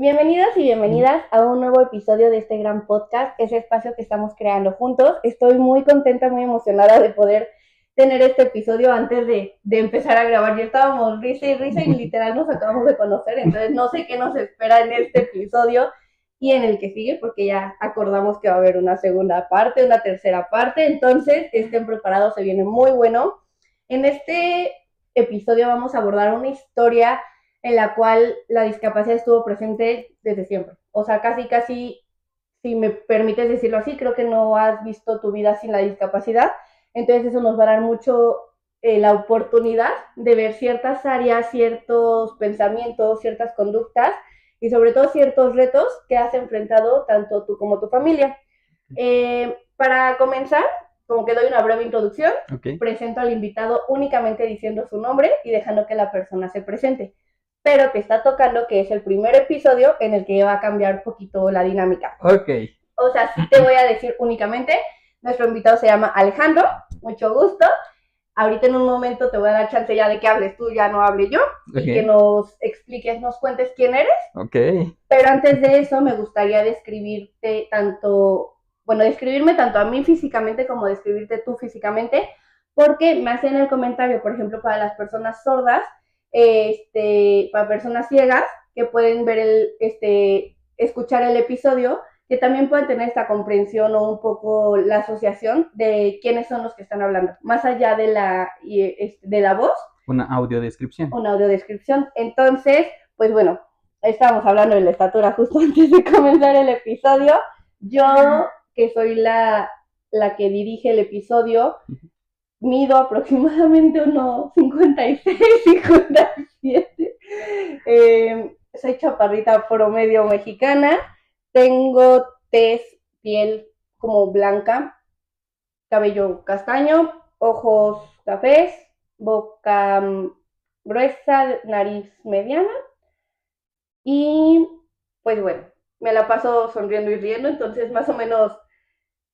Bienvenidos y bienvenidas a un nuevo episodio de este gran podcast, ese espacio que estamos creando juntos. Estoy muy contenta, muy emocionada de poder tener este episodio antes de empezar a grabar. Ya estábamos risa y literal nos acabamos de conocer, entonces no sé qué nos espera en este episodio y en el que sigue, porque ya acordamos que va a haber una segunda parte, una tercera parte, entonces estén preparados, se viene muy bueno. En este episodio vamos a abordar una historia en la cual la discapacidad estuvo presente desde siempre. O sea, casi, si me permites decirlo así, creo que no has visto tu vida sin la discapacidad. Entonces eso nos va a dar mucho la oportunidad de ver ciertas áreas, ciertos pensamientos, ciertas conductas y sobre todo ciertos retos que has enfrentado tanto tú como tu familia. Para comenzar, como que doy una breve introducción, presento al invitado únicamente diciendo su nombre y dejando que la persona se presente. Pero te está tocando que es el primer episodio en el que va a cambiar un poquito la dinámica. Ok. O sea, sí te voy a decir únicamente, nuestro invitado se llama Alejandro, mucho gusto. Ahorita en un momento te voy a dar chance ya de que hables tú, ya no hable yo, y que nos expliques, nos cuentes quién eres. Ok. Pero antes de eso me gustaría describirte describirme tanto a mí físicamente como describirte tú físicamente, porque me hacen el comentario, por ejemplo, para las personas sordas, para personas ciegas que pueden ver escuchar el episodio, que también pueden tener esta comprensión o un poco la asociación de quiénes son los que están hablando, más allá de la voz. Una audiodescripción. Una audiodescripción. Entonces, pues bueno, estábamos hablando de la estatura justo antes de comenzar el episodio. Yo, que soy la que dirige el episodio, mido aproximadamente unos 56, 57. Soy chaparrita promedio mexicana. Tengo piel como blanca, cabello castaño, ojos cafés, boca gruesa, nariz mediana. Y pues bueno, me la paso sonriendo y riendo, entonces más o menos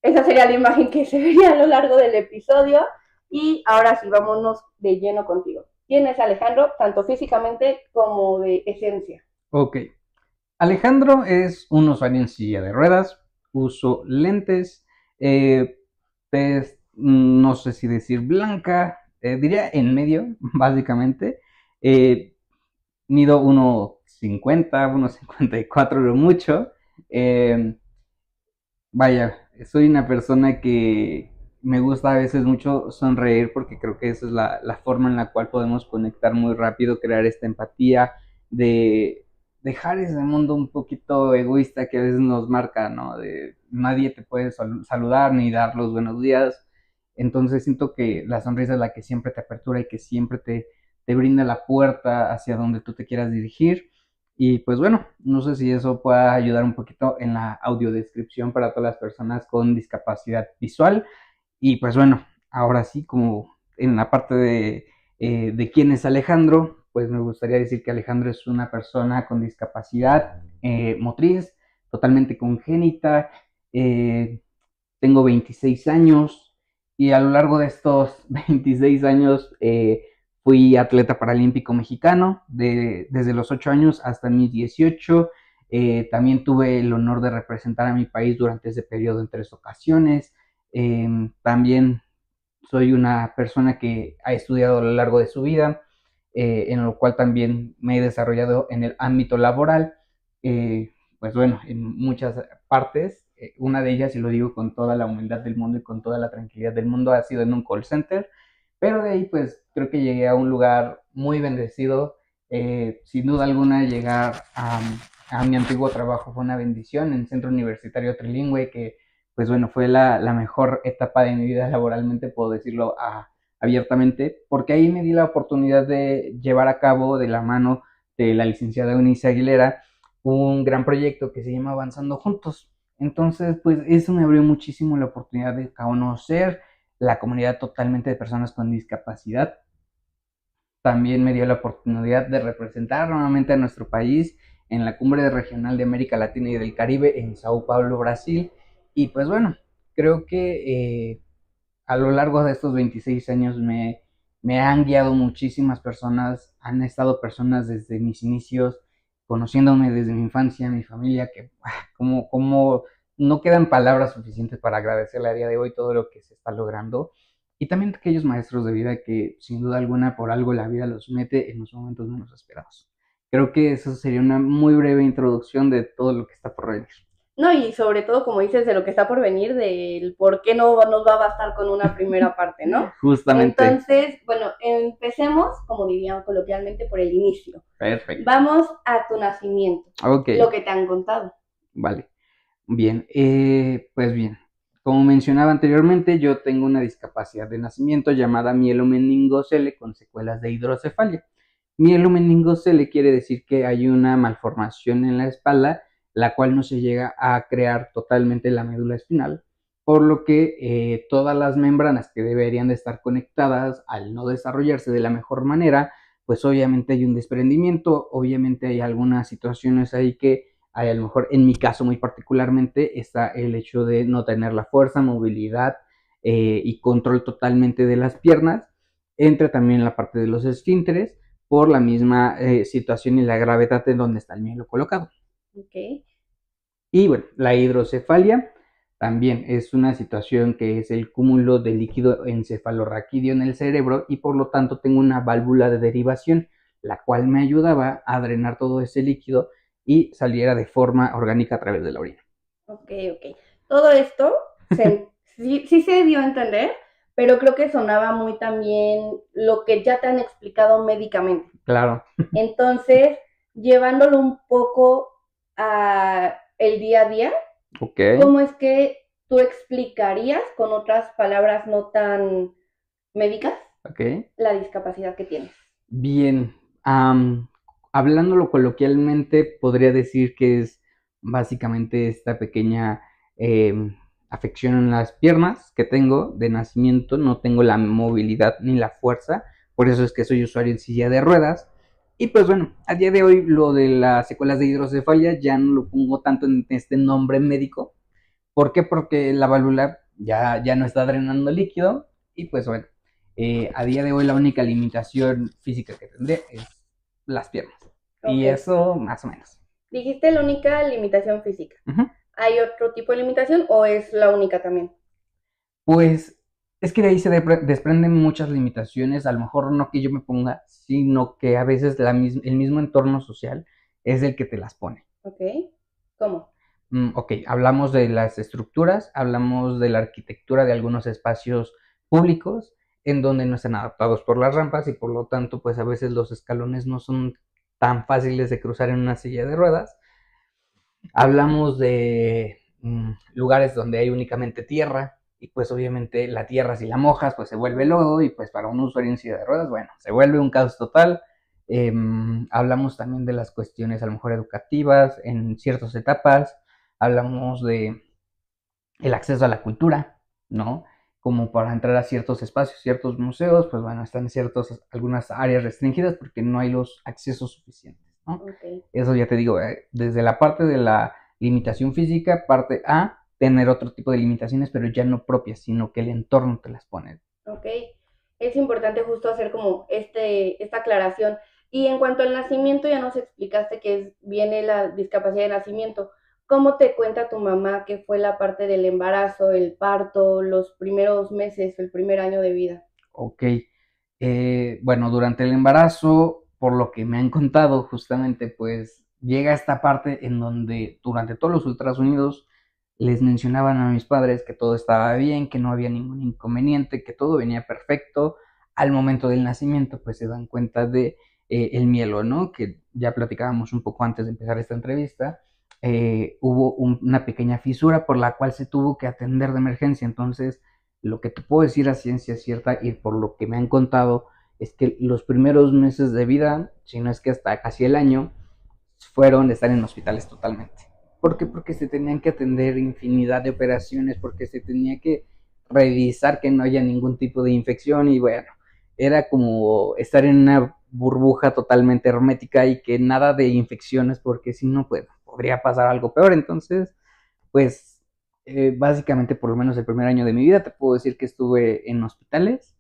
esa sería la imagen que se vería a lo largo del episodio. Y ahora sí, vámonos de lleno contigo. ¿Quién es Alejandro, tanto físicamente como de esencia? Ok. Alejandro es un usuario en silla de ruedas, uso lentes, no sé si decir blanca, diría en medio, básicamente. Mido 1,50, 1,54 lo mucho. Vaya, soy una persona que me gusta a veces mucho sonreír porque creo que esa es la forma en la cual podemos conectar muy rápido, crear esta empatía, de dejar ese mundo un poquito egoísta que a veces nos marca, ¿no? De nadie te puede saludar ni dar los buenos días. Entonces siento que la sonrisa es la que siempre te apertura y que siempre te brinda la puerta hacia donde tú te quieras dirigir. Y pues bueno, no sé si eso pueda ayudar un poquito en la audiodescripción para todas las personas con discapacidad visual. Y pues bueno, ahora sí, como en la parte de quién es Alejandro, pues me gustaría decir que Alejandro es una persona con discapacidad motriz, totalmente congénita. Tengo 26 años y a lo largo de estos 26 años fui atleta paralímpico mexicano desde los 8 años hasta mis 18. También tuve el honor de representar a mi país durante ese periodo en 3 ocasiones. También soy una persona que ha estudiado a lo largo de su vida, en lo cual también me he desarrollado en el ámbito laboral, pues bueno, en muchas partes. Una de ellas, y lo digo con toda la humildad del mundo y con toda la tranquilidad del mundo, ha sido en un call center, pero de ahí pues creo que llegué a un lugar muy bendecido. Sin duda alguna llegar a mi antiguo trabajo fue una bendición en Centro Universitario Trilingüe, que pues bueno, fue la mejor etapa de mi vida laboralmente, puedo decirlo abiertamente, porque ahí me di la oportunidad de llevar a cabo de la mano de la licenciada Eunice Aguilera un gran proyecto que se llama Avanzando Juntos. Entonces, pues eso me abrió muchísimo la oportunidad de conocer la comunidad totalmente de personas con discapacidad. También me dio la oportunidad de representar nuevamente a nuestro país en la Cumbre Regional de América Latina y del Caribe en Sao Paulo, Brasil. Y pues bueno, creo que a lo largo de estos 26 años me han guiado muchísimas personas, han estado personas desde mis inicios conociéndome desde mi infancia, mi familia, que como no quedan palabras suficientes para agradecerle a día de hoy todo lo que se está logrando. Y también aquellos maestros de vida que sin duda alguna por algo la vida los mete en los momentos menos esperados. Creo que eso sería una muy breve introducción de todo lo que está por venir. No, y sobre todo, como dices, de lo que está por venir, del por qué no nos va a bastar con una primera parte, ¿no? Justamente. Entonces, bueno, empecemos, como dirían coloquialmente, por el inicio. Perfecto. Vamos a tu nacimiento, Ok. lo que te han contado. Vale. Bien, pues bien. Como mencionaba anteriormente, yo tengo una discapacidad de nacimiento llamada mielomeningocele con secuelas de hidrocefalia. Mielomeningocele quiere decir que hay una malformación en la espalda, la cual no se llega a crear totalmente la médula espinal, por lo que todas las membranas que deberían de estar conectadas, al no desarrollarse de la mejor manera, pues obviamente hay un desprendimiento, obviamente hay algunas situaciones ahí que hay, a lo mejor en mi caso muy particularmente está el hecho de no tener la fuerza, movilidad y control totalmente de las piernas. Entra también la parte de los esfínteres por la misma situación y la gravedad en donde está el mielo colocado. Okay. Y bueno, la hidrocefalia también es una situación que es el cúmulo de líquido encefalorraquídeo en el cerebro y por lo tanto tengo una válvula de derivación, la cual me ayudaba a drenar todo ese líquido y saliera de forma orgánica a través de la orina. Ok. Todo esto sí se dio a entender, pero creo que sonaba muy también lo que ya te han explicado médicamente. Claro. Entonces, llevándolo un poco a el día a día, Ok. ¿cómo es que tú explicarías con otras palabras no tan médicas Ok. la discapacidad que tienes? Bien. Hablándolo coloquialmente, podría decir que es básicamente esta pequeña afección en las piernas que tengo de nacimiento. No tengo la movilidad ni la fuerza, por eso es que soy usuario en silla de ruedas. Y pues bueno, a día de hoy lo de las secuelas de hidrocefalia ya no lo pongo tanto en este nombre médico. ¿Por qué? Porque la válvula ya no está drenando líquido y pues bueno, a día de hoy la única limitación física que tendré es las piernas. Y eso más o menos. Dijiste la única limitación física. ¿Hay otro tipo de limitación o es la única también? Pues es que de ahí se desprenden muchas limitaciones, a lo mejor no que yo me ponga, sino que a veces el mismo entorno social es el que te las pone. Ok. ¿Cómo? Ok, hablamos de las estructuras, hablamos de la arquitectura de algunos espacios públicos en donde no están adaptados por las rampas y por lo tanto pues a veces los escalones no son tan fáciles de cruzar en una silla de ruedas. Hablamos de lugares donde hay únicamente tierra y pues obviamente la tierra si la mojas pues se vuelve lodo y pues para un usuario en silla de ruedas, bueno, se vuelve un caos total. Hablamos también de las cuestiones a lo mejor educativas en ciertas etapas, hablamos de el acceso a la cultura, ¿no? Como para entrar a ciertos espacios, ciertos museos, pues bueno, están algunas áreas restringidas porque no hay los accesos suficientes, ¿no? Okay. Eso ya te digo, desde la parte de la limitación física, parte A, tener otro tipo de limitaciones, pero ya no propias, sino que el entorno te las pone. Ok, es importante justo hacer como esta aclaración. Y en cuanto al nacimiento, ya nos explicaste que viene la discapacidad de nacimiento. ¿Cómo te cuenta tu mamá que fue la parte del embarazo, el parto, los primeros meses, el primer año de vida? Ok, bueno, durante el embarazo, por lo que me han contado justamente, pues llega esta parte en donde durante todos los ultrasonidos les mencionaban a mis padres que todo estaba bien, que no había ningún inconveniente, que todo venía perfecto. Al momento del nacimiento, pues se dan cuenta de el mielo, ¿no? Que ya platicábamos un poco antes de empezar esta entrevista. Hubo una pequeña fisura por la cual se tuvo que atender de emergencia. Entonces, lo que te puedo decir a ciencia cierta y por lo que me han contado es que los primeros meses de vida, si no es que hasta casi el año, fueron de estar en hospitales totalmente. ¿Por qué? Porque se tenían que atender infinidad de operaciones, porque se tenía que revisar que no haya ningún tipo de infección y bueno, era como estar en una burbuja totalmente hermética y que nada de infecciones porque si no, pues podría pasar algo peor. Entonces, pues básicamente por lo menos el primer año de mi vida te puedo decir que estuve en hospitales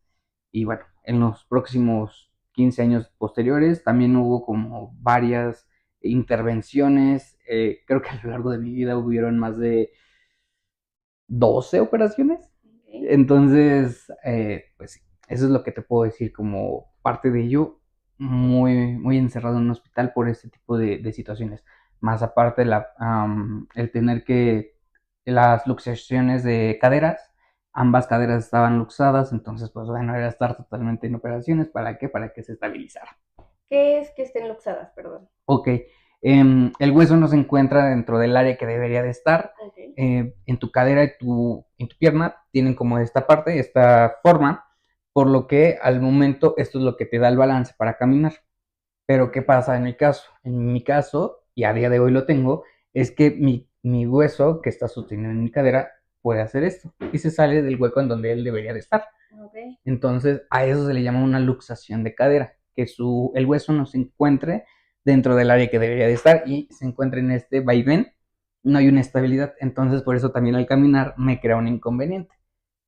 y bueno, en los próximos 15 años posteriores también hubo como varias intervenciones. Creo que a lo largo de mi vida hubieron más de 12 operaciones. Ok. Entonces, pues sí, eso es lo que te puedo decir como parte de ello, muy, muy encerrado en un hospital por este tipo de situaciones. Más aparte, el tener que las luxaciones de caderas, ambas caderas estaban luxadas, entonces, pues bueno, era estar totalmente en operaciones. ¿Para qué? Para que se estabilizara. ¿Qué es que estén luxadas, perdón? Ok, el hueso no se encuentra dentro del área que debería de estar. Ok. En tu cadera y en tu pierna tienen como esta parte, esta forma, por lo que al momento esto es lo que te da el balance para caminar. Pero ¿qué pasa en mi caso? En mi caso, y a día de hoy lo tengo, es que mi hueso que está sostenido en mi cadera puede hacer esto y se sale del hueco en donde él debería de estar. Ok. Entonces, a eso se le llama una luxación de cadera, que el hueso no se encuentre dentro del área que debería de estar y se encuentre en este vaivén, no hay una estabilidad. Entonces, por eso también al caminar me crea un inconveniente,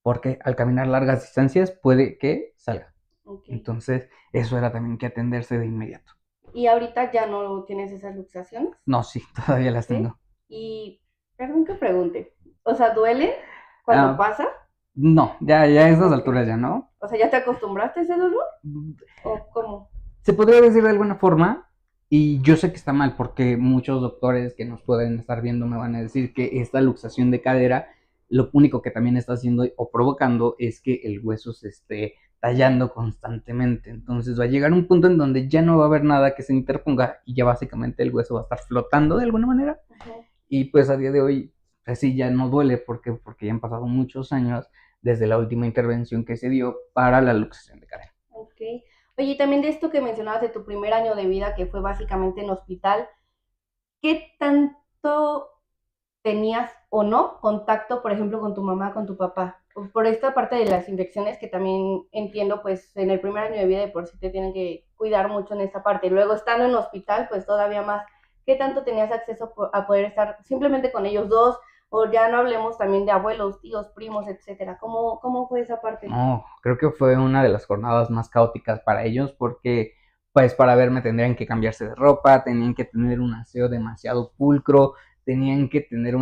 porque al caminar largas distancias puede que salga. Ok. Entonces, eso era también que atenderse de inmediato. ¿Y ahorita ya no tienes esas luxaciones? No, sí, todavía las Ok. tengo. Y, perdón que pregunte, o sea, ¿duele cuando Ah, pasa? no, ya a esas Ok. alturas ya no. O sea, ¿ya te acostumbraste a ese dolor? ¿O cómo? Se podría decir de alguna forma, y yo sé que está mal porque muchos doctores que nos pueden estar viendo me van a decir que esta luxación de cadera lo único que también está haciendo o provocando es que el hueso se esté tallando constantemente. Entonces va a llegar un punto en donde ya no va a haber nada que se interponga y ya básicamente el hueso va a estar flotando de alguna manera. Ujú. Y pues a día de hoy, así ya no duele porque ya han pasado muchos años desde la última intervención que se dio para la luxación de cadera. Ok. Oye, y también de esto que mencionabas de tu primer año de vida, que fue básicamente en hospital, ¿qué tanto tenías o no contacto, por ejemplo, con tu mamá, con tu papá? Por esta parte de las infecciones que también entiendo, pues en el primer año de vida de por sí te tienen que cuidar mucho en esta parte. Luego estando en hospital, pues todavía más. ¿Qué tanto tenías acceso a poder estar simplemente con ellos dos? O ya no hablemos también de abuelos, tíos, primos, etcétera. ¿Cómo fue esa parte? No, creo que fue una de las jornadas más caóticas para ellos porque, pues, para verme tendrían que cambiarse de ropa, tenían que tener un aseo demasiado pulcro, tenían que tener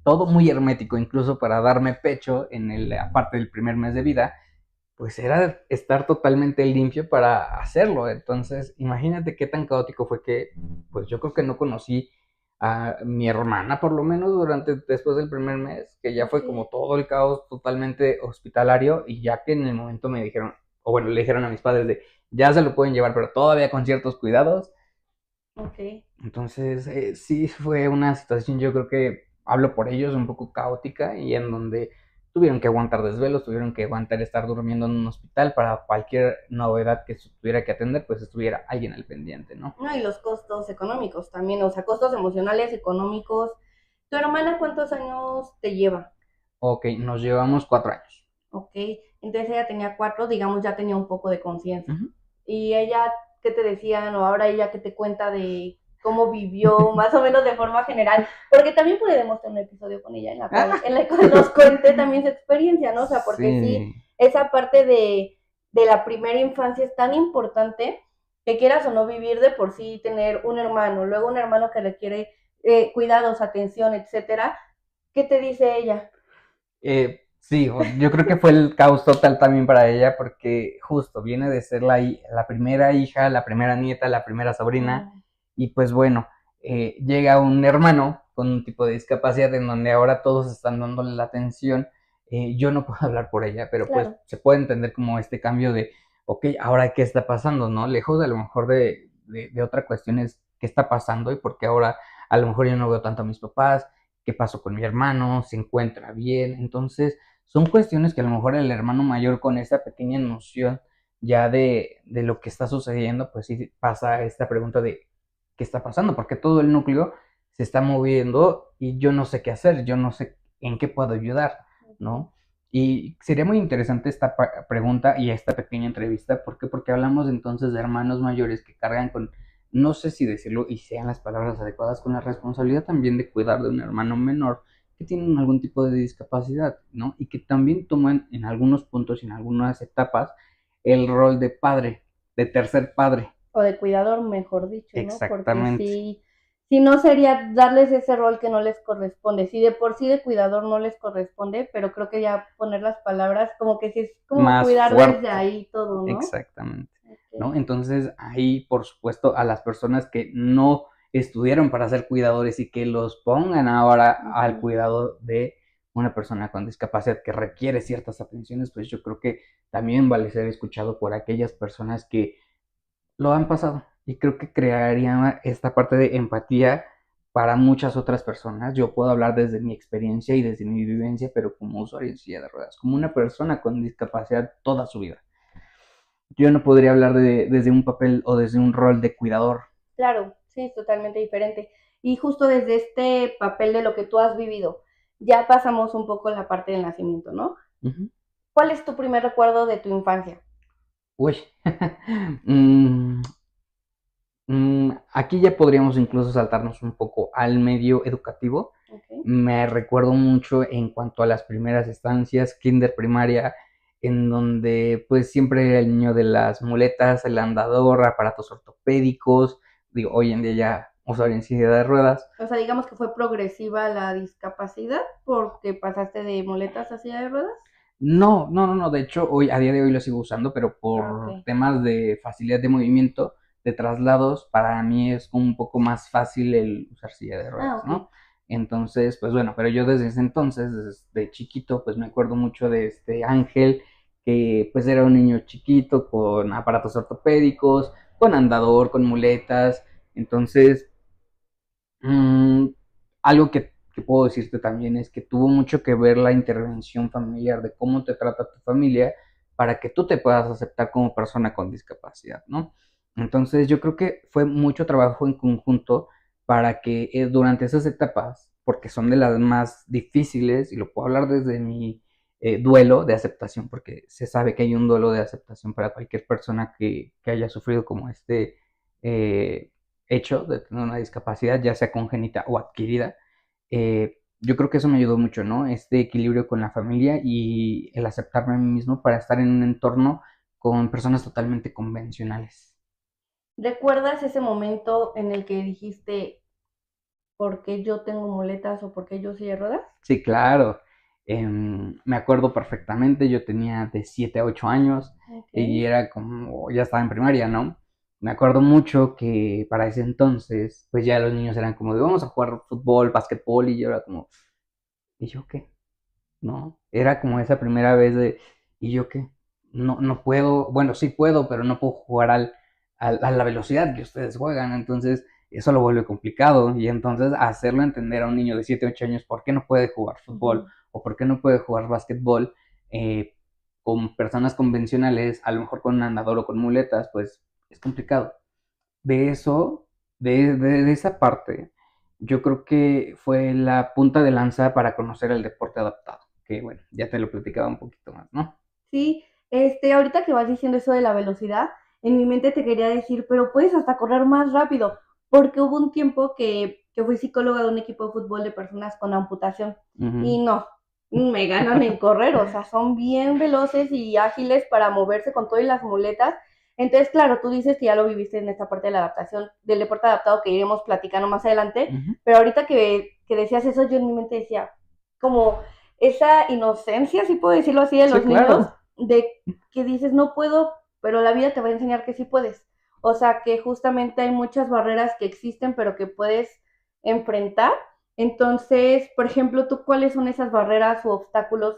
todo muy hermético, incluso para darme pecho aparte del primer mes de vida, pues era estar totalmente limpio para hacerlo. Entonces, imagínate qué tan caótico fue que, pues yo creo que no conocí a mi hermana, por lo menos después del primer mes, que ya fue como Ok, todo el caos totalmente hospitalario, y ya que en el momento me dijeron, o bueno, le dijeron a mis padres de, ya se lo pueden llevar, pero todavía con ciertos cuidados. ok. Entonces, sí fue una situación, yo creo que hablo por ellos, un poco caótica y en donde tuvieron que aguantar desvelos, tuvieron que aguantar estar durmiendo en un hospital para cualquier novedad que se tuviera que atender, pues estuviera alguien al pendiente, ¿no? No, y los costos económicos también, o sea, costos emocionales, económicos. ¿Tu hermana cuántos años te lleva? Ok, nos llevamos 4 años. Ok, entonces ella tenía 4, digamos, ya tenía un poco de conciencia. Ujú. ¿Y ella qué te decían o ahora ella qué te cuenta de cómo vivió, más o menos de forma general? Porque también podemos tener un episodio con ella en la cual nos cuente también su experiencia, ¿no? O sea, porque sí, Sí, esa parte de la primera infancia es tan importante que quieras o no vivir de por sí, tener un hermano, luego un hermano que requiere cuidados, atención, etcétera. ¿Qué te dice ella? sí, yo creo que fue el caos total también para ella porque justo viene de ser la primera hija, la primera nieta, la primera sobrina Mm, y pues bueno, llega un hermano con un tipo de discapacidad en donde ahora todos están dándole la atención. Yo no puedo hablar por ella, pero pues claro. se puede entender como este cambio de, ok, ahora qué está pasando, ¿no? Lejos de a lo mejor de otra cuestión es qué está pasando y porque ahora a lo mejor yo no veo tanto a mis papás, qué pasó con mi hermano, se encuentra bien. Entonces, son cuestiones que a lo mejor el hermano mayor con esa pequeña noción ya de lo que está sucediendo, pues sí pasa esta pregunta de qué está pasando, porque todo el núcleo se está moviendo y yo no sé qué hacer, yo no sé en qué puedo ayudar, Okay. ¿no? Y sería muy interesante esta pregunta y esta pequeña entrevista, ¿por qué? Porque hablamos entonces de hermanos mayores que cargan con, no sé si decirlo y sean las palabras adecuadas, con la responsabilidad también de cuidar de un hermano menor que tienen algún tipo de discapacidad, ¿no? Y que también toman en algunos puntos y en algunas etapas el rol de padre, de tercer padre. O de cuidador, mejor dicho, ¿no? Porque Exactamente. si no sería darles ese rol que no les corresponde. Si de por sí de cuidador no les corresponde, pero creo que ya poner las palabras como que sí es como Más cuidar desde fuerte. ahí todo, ¿no? Exactamente, Okay. ¿no? Entonces, ahí, por supuesto, a las personas que no estudiaron para ser cuidadores y que los pongan ahora al Uh-huh. cuidado de una persona con discapacidad que requiere ciertas atenciones, pues yo creo que también vale ser escuchado por aquellas personas que lo han pasado. Y creo que crearía esta parte de empatía para muchas otras personas. Yo puedo hablar desde mi experiencia y desde mi vivencia, pero como usuario en silla de ruedas, como una persona con discapacidad toda su vida. Yo no podría hablar desde un papel o desde un rol de cuidador. Claro, sí, es totalmente diferente. Y justo desde este papel de lo que tú has vivido, ya pasamos un poco la parte del nacimiento, ¿no? Ujú. ¿Cuál es tu primer recuerdo de tu infancia? Uy. Mm, aquí ya podríamos incluso saltarnos un poco al medio educativo. Okay. Me recuerdo mucho en cuanto a las primeras estancias, kinder, primaria, en donde pues siempre era el niño de las muletas, el andador, aparatos ortopédicos. Digo, hoy en día ya usuario en silla de ruedas. O sea, digamos que fue progresiva la discapacidad porque pasaste de muletas a silla de ruedas. No, no, no, no. De hecho, hoy, a día de hoy lo sigo usando, pero Ah, por ok. temas de facilidad de movimiento, de traslados, para mí es un poco más fácil el usar silla de Ah, ruedas, ok. ¿no? Entonces, pues bueno, pero yo desde ese entonces, desde chiquito, pues me acuerdo mucho de este Ángel, que pues era un niño chiquito con aparatos ortopédicos, con andador, con muletas. Entonces, Mm, algo que puedo decirte también es que tuvo mucho que ver la intervención familiar de cómo te trata tu familia para que tú te puedas aceptar como persona con discapacidad, ¿no? Entonces yo creo que fue mucho trabajo en conjunto para que durante esas etapas, porque son de las más difíciles, y lo puedo hablar desde mi duelo de aceptación, porque se sabe que hay un duelo de aceptación para cualquier persona que haya sufrido como este eh, hecho de tener una discapacidad, ya sea congénita o adquirida. Yo creo que eso me ayudó mucho, ¿no? Este equilibrio con la familia y el aceptarme a mí mismo para estar en un entorno con personas totalmente convencionales. ¿Recuerdas ese momento en el que dijiste por qué yo tengo muletas o por qué yo silla de ruedas? Sí, claro. Me acuerdo perfectamente, yo tenía de 7 a 8 años Ok. y era como, ya estaba en primaria, ¿no? Me acuerdo mucho que para ese entonces, pues ya los niños eran como de vamos a jugar fútbol, básquetbol, y yo era como, ¿y yo qué? ¿No? Era como esa primera vez de, ¿y yo qué? No, no puedo, bueno, sí puedo, pero no puedo jugar a la velocidad que ustedes juegan, entonces eso lo vuelve complicado, y entonces hacerlo entender a un niño de 7 8 años por qué no puede jugar fútbol Ujú. o por qué no puede jugar básquetbol eh, con personas convencionales, a lo mejor con un andador o con muletas, pues es complicado. De eso, de esa parte, yo creo que fue la punta de lanza para conocer el deporte adaptado, que bueno, ya te lo platicaba un poquito más, ¿no? Sí, ahorita que vas diciendo eso de la velocidad, en mi mente te quería decir, pero puedes hasta correr más rápido, porque hubo un tiempo que fui psicóloga de un equipo de fútbol de personas con amputación y Ujú. no, me ganan en correr, o sea, son bien veloces y ágiles para moverse con todo y las muletas. Entonces, claro, tú dices que ya lo viviste en esta parte de la adaptación, del deporte adaptado que iremos platicando más adelante, Ujú. pero ahorita que decías eso, yo en mi mente decía, como esa inocencia, si puedo decirlo así, de Sí, los niños, claro. de que dices no puedo, pero la vida te va a enseñar que sí puedes. O sea, que justamente hay muchas barreras que existen, pero que puedes enfrentar. Entonces, por ejemplo, ¿tú cuáles son esas barreras u obstáculos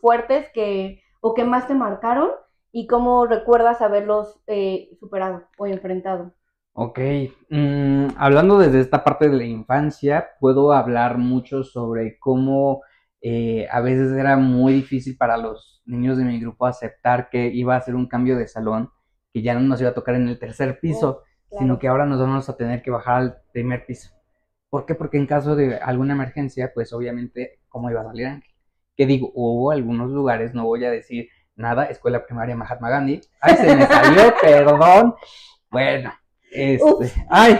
fuertes que o que más te marcaron y cómo recuerdas haberlos superado o enfrentado? Ok, hablando desde esta parte de la infancia, puedo hablar mucho sobre cómo a veces era muy difícil para los niños de mi grupo aceptar que iba a ser un cambio de salón, que ya no nos iba a tocar en el tercer Uf, piso, sino claro. que ahora nos vamos a tener que bajar al primer piso. ¿Por qué? Porque en caso de alguna emergencia, pues obviamente, ¿cómo iba a salir Ángel? Que digo, hubo algunos lugares, no voy a decir nada, escuela primaria Mahatma Gandhi. Ay, se me salió, perdón. Bueno, Uf, ay,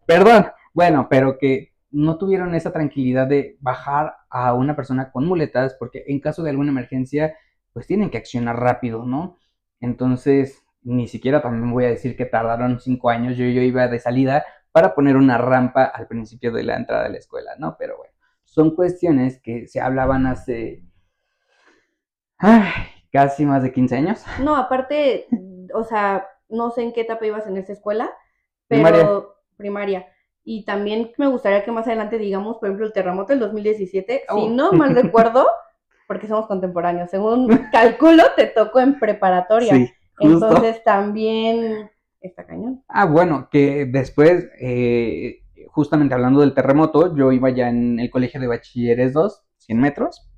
perdón. Bueno, pero que no tuvieron esa tranquilidad de bajar a una persona con muletas, porque en caso de alguna emergencia, pues tienen que accionar rápido, ¿no? Entonces, ni siquiera también voy a decir que tardaron 5 años, yo iba de salida para poner una rampa al principio de la entrada de la escuela, ¿no? Pero bueno, son cuestiones que se hablaban hace casi más de 15 años. No, aparte, o sea, no sé en qué etapa ibas en esta escuela, Primaria. pero primaria. Y también me gustaría que más adelante digamos, por ejemplo, el terremoto del 2017, si Oh. no mal recuerdo, porque somos contemporáneos, según calculo, te tocó en preparatoria. Sí, justo. Entonces también está cañón. Bueno, que después, justamente hablando del terremoto, yo iba ya en el colegio de bachilleres 2, 100 metros,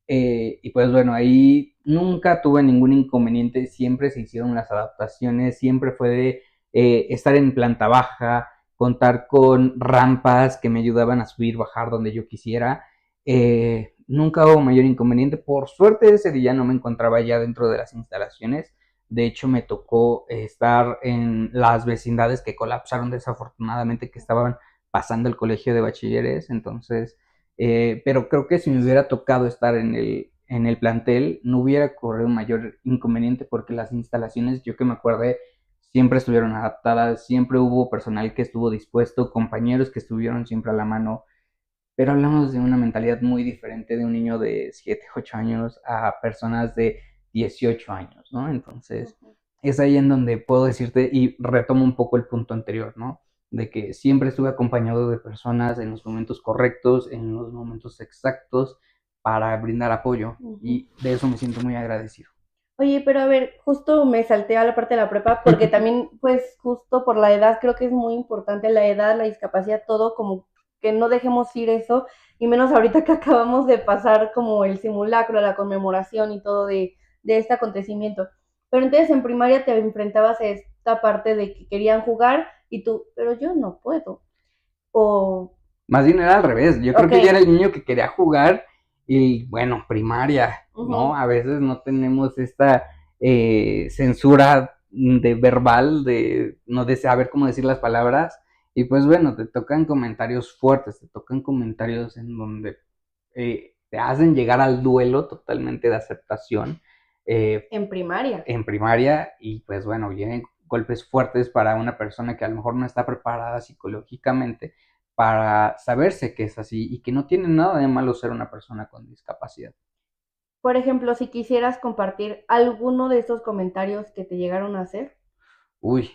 y pues bueno, ahí nunca tuve ningún inconveniente, siempre se hicieron las adaptaciones, siempre fue de estar en planta baja, contar con rampas que me ayudaban a subir, bajar donde yo quisiera. Nunca hubo mayor inconveniente. Por suerte ese día no me encontraba ya dentro de las instalaciones. De hecho, me tocó estar en las vecindades que colapsaron desafortunadamente, que estaban pasando el colegio de bachilleres. Entonces, pero creo que si me hubiera tocado estar en el plantel, no hubiera corrido mayor inconveniente porque las instalaciones, yo que me acuerde, siempre estuvieron adaptadas, siempre hubo personal que estuvo dispuesto, compañeros que estuvieron siempre a la mano, pero hablamos de una mentalidad muy diferente de un niño de 7 8 años a personas de 18 años, ¿no? Entonces, es ahí en donde puedo decirte y retomo un poco el punto anterior, ¿no? De que siempre estuve acompañado de personas en los momentos correctos, en los momentos exactos para brindar apoyo y de eso me siento muy agradecido. Oye, pero a ver, justo me salté a la parte de la prepa porque también, pues, justo por la edad, creo que es muy importante la edad, la discapacidad, todo, como que no dejemos ir eso, y menos ahorita que acabamos de pasar como el simulacro, la conmemoración y todo de este acontecimiento. Pero entonces en primaria te enfrentabas a esta parte de que querían jugar y tú, pero yo no puedo. O, Más bien era al revés, yo creo ok, que yo era el niño que quería jugar y bueno, primaria, ¿no? ujú, A veces no tenemos esta censura de verbal, de no de saber cómo decir las palabras y pues bueno, te tocan comentarios fuertes, te tocan comentarios en donde te hacen llegar al duelo totalmente de aceptación en primaria. en primaria y pues bueno, vienen golpes fuertes para una persona que a lo mejor no está preparada psicológicamente para saberse que es así y que no tiene nada de malo ser una persona con discapacidad. Por ejemplo, si quisieras compartir alguno de estos comentarios que te llegaron a hacer. Uy,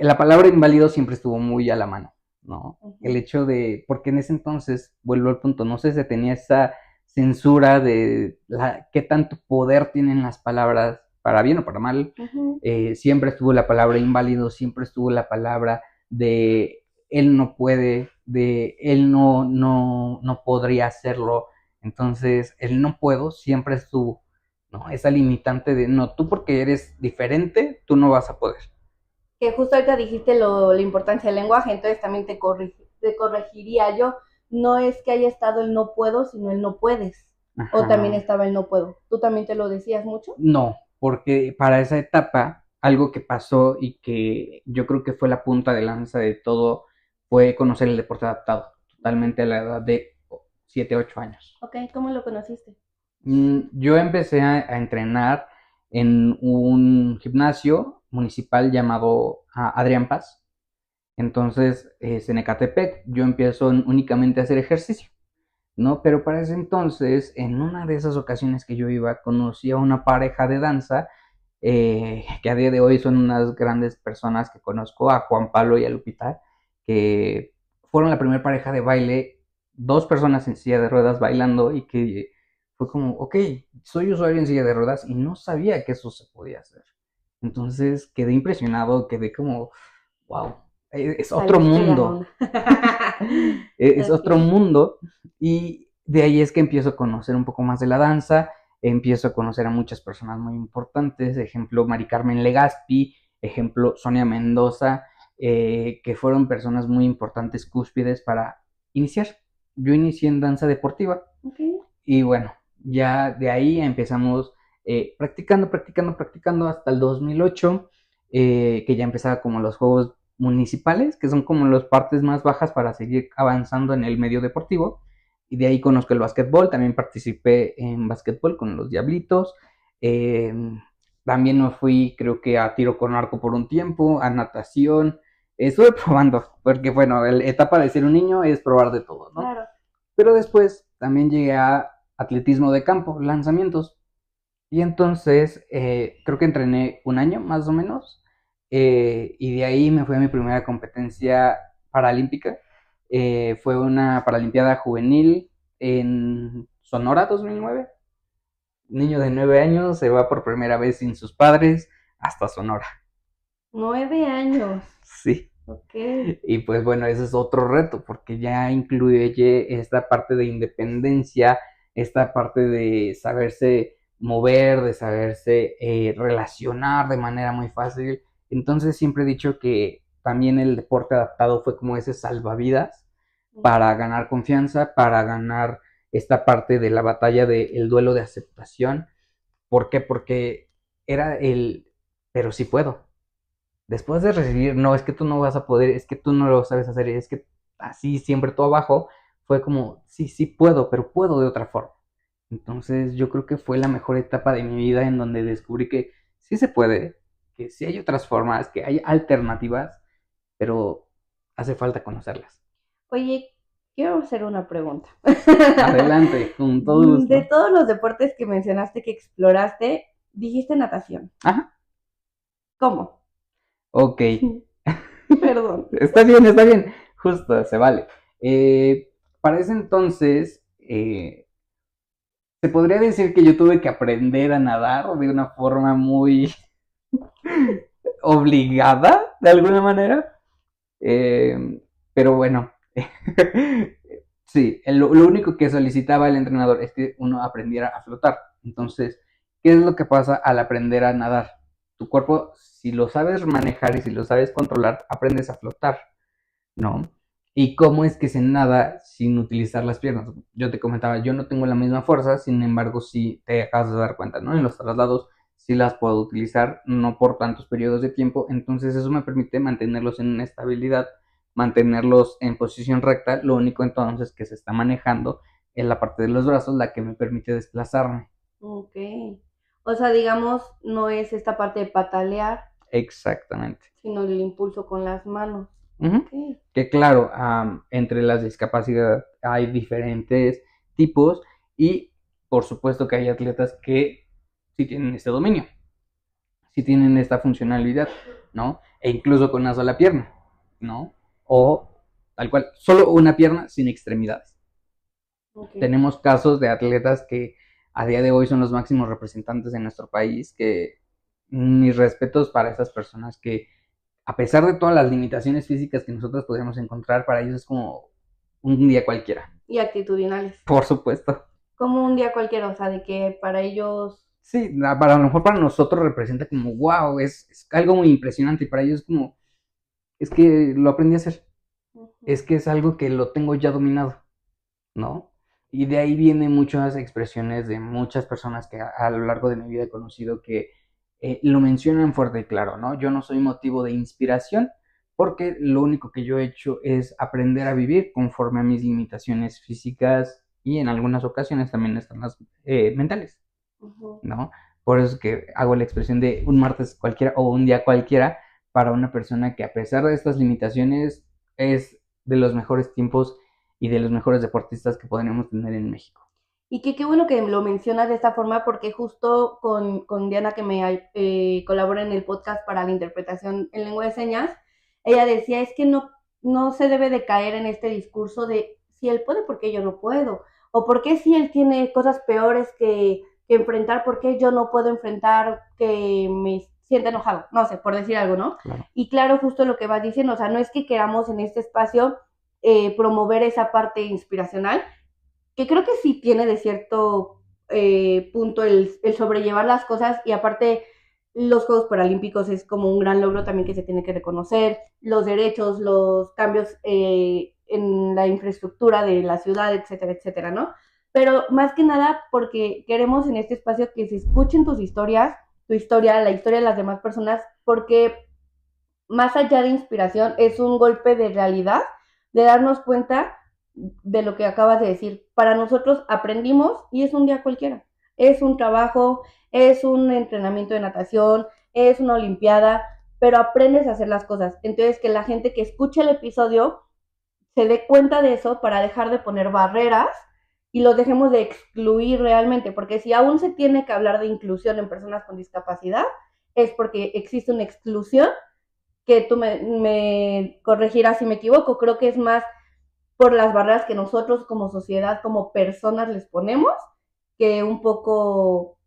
la palabra inválido siempre estuvo muy a la mano, ¿no? El Ujú. hecho de, porque en ese entonces, vuelvo al punto, no sé si tenía esa censura de qué tanto poder tienen las palabras, para bien o para mal, Ujú. siempre estuvo la palabra inválido, siempre estuvo la palabra de él no puede, de él no podría hacerlo, entonces el no puedo siempre estuvo, ¿no? Esa limitante de no, tú porque eres diferente, tú no vas a poder. Que justo ahorita dijiste la importancia del lenguaje, entonces también te corregiría yo. No es que haya estado el no puedo, sino el no puedes. O también Ajá. estaba el no puedo. ¿Tú también te lo decías mucho? No, porque para esa etapa, algo que pasó y que yo creo que fue la punta de lanza de todo, fue conocer el deporte adaptado, totalmente a la edad de 7 8 años. Ok, ¿cómo lo conociste? Yo empecé a entrenar en un gimnasio municipal llamado Adrián Paz. Entonces, en Ecatepec, yo empiezo únicamente a hacer ejercicio. ¿No? Pero para ese entonces, en una de esas ocasiones que yo iba, conocí a una pareja de danza que a día de hoy son unas grandes personas que conozco, a Juan Pablo y a Lupita, que fueron la primera pareja de baile, dos personas en silla de ruedas bailando y que fue como, ok, soy usuario en silla de ruedas y no sabía que eso se podía hacer. Entonces quedé impresionado, quedé como, wow, es otro Saliste de mundo, onda. es otro Ok. mundo y de ahí es que empiezo a conocer un poco más de la danza, empiezo a conocer a muchas personas muy importantes, ejemplo Mari Carmen Legaspi, ejemplo Sonia Mendoza, que fueron personas muy importantes, cúspides para iniciar. Yo inicié en danza deportiva Ok. y bueno, ya de ahí empezamos practicando hasta el 2008, que ya empezaba como los juegos municipales, que son como las partes más bajas para seguir avanzando en el medio deportivo. Y de ahí conozco el básquetbol, también participé en básquetbol con los Diablitos. Eh, También me fui, creo que a tiro con arco por un tiempo, a natación. Estuve probando, porque bueno, la etapa de ser un niño es probar de todo, ¿no? Claro. Pero después también llegué a atletismo de campo, lanzamientos. Y entonces creo que entrené un año más o menos. Y de ahí me fui a mi primera competencia paralímpica. Fue una paralimpiada juvenil en Sonora 2009. Niño de 9 años se va por primera vez sin sus padres hasta Sonora. 9 años. Sí. Ok. Y pues bueno, ese es otro reto, porque ya incluye esta parte de independencia, esta parte de saberse mover, de saberse relacionar de manera muy fácil. Entonces siempre he dicho que también el deporte adaptado fue como ese salvavidas para ganar confianza, para ganar esta parte de la batalla del duelo de aceptación. ¿Por qué? Porque era pero sí puedo. Después de recibir, no, es que tú no vas a poder, es que tú no lo sabes hacer, es que así siempre todo abajo, fue como, sí, sí puedo, pero puedo de otra forma. Entonces yo creo que fue la mejor etapa de mi vida en donde descubrí que sí se puede, que sí hay otras formas, que hay alternativas, pero hace falta conocerlas. Oye, quiero hacer una pregunta. Adelante, con todo De gusto. todos los deportes que mencionaste que exploraste, dijiste natación. Ajá, ¿Cómo? ok. Perdón. Está bien, justo, se vale. Para ese entonces, se podría decir que yo tuve que aprender a nadar de una forma muy obligada, de alguna manera. Pero bueno, sí, lo único que solicitaba el entrenador es que uno aprendiera a flotar. Entonces, ¿qué es lo que pasa al aprender a nadar? Tu cuerpo, si lo sabes manejar y si lo sabes controlar, aprendes a flotar, ¿no? ¿Y cómo es que se nada sin utilizar las piernas? Yo te comentaba, yo no tengo la misma fuerza, sin embargo, sí te acabas de dar cuenta, ¿no? En los traslados sí las puedo utilizar, no por tantos periodos de tiempo, entonces eso me permite mantenerlos en una estabilidad, mantenerlos en posición recta, lo único entonces que se está manejando es la parte de los brazos, la que me permite desplazarme. Ok. O sea, digamos, no es esta parte de patalear, Exactamente. sino el impulso con las manos. Ujú. Ok. Que claro, entre las discapacidades hay diferentes tipos y por supuesto que hay atletas que sí tienen este dominio, sí tienen esta funcionalidad, ¿no? E incluso con una sola pierna, ¿no? O tal cual, solo una pierna sin extremidades. Ok. Tenemos casos de atletas que a día de hoy son los máximos representantes de nuestro país, que mis respetos para esas personas que a pesar de todas las limitaciones físicas que nosotros podríamos encontrar, para ellos es como un día cualquiera. Y actitudinales. Por supuesto. Como un día cualquiera, o sea, de que para ellos. Sí, para a lo mejor para nosotros representa como, wow, es algo muy impresionante y para ellos es como, es que lo aprendí a hacer, es que es algo que lo tengo ya dominado, ¿no? Y de ahí vienen muchas expresiones de muchas personas que a lo largo de mi vida he conocido que lo mencionan fuerte y claro, ¿no? Yo no soy motivo de inspiración porque lo único que yo he hecho es aprender a vivir conforme a mis limitaciones físicas y en algunas ocasiones también están las mentales, ¿no? Por eso es que hago la expresión de un martes cualquiera o un día cualquiera para una persona que a pesar de estas limitaciones es de los mejores tiempos y de los mejores deportistas que podríamos tener en México. Y que qué bueno que lo mencionas de esta forma, porque justo con Diana, que me colabora en el podcast para la interpretación en lengua de señas, ella decía, es que no se debe de caer en este discurso de si él puede, ¿por qué yo no puedo? O por qué si él tiene cosas peores que enfrentar, ¿por qué yo no puedo enfrentar que me sienta enojado? No sé, por decir algo, ¿no? Claro. Y claro, justo lo que vas diciendo, o sea, no es que queramos en este espacio promover esa parte inspiracional, que creo que sí tiene de cierto punto el sobrellevar las cosas, y aparte los Juegos Paralímpicos es como un gran logro también que se tiene que reconocer, los derechos, los cambios en la infraestructura de la ciudad, etcétera, etcétera, ¿no? Pero más que nada porque queremos en este espacio que se escuchen tus historias, tu historia, la historia de las demás personas, porque más allá de inspiración es un golpe de realidad, de darnos cuenta de lo que acabas de decir. Para nosotros aprendimos y es un día cualquiera. es un trabajo, es un entrenamiento de natación, es una olimpiada, pero aprendes a hacer las cosas. Entonces, que la gente que escuche el episodio se dé cuenta de eso para dejar de poner barreras y los dejemos de excluir realmente, porque si aún se tiene que hablar de inclusión en personas con discapacidad, es porque existe una exclusión, que tú me corregirás si me equivoco, creo que es más por las barreras que nosotros como sociedad, como personas les ponemos, que un poco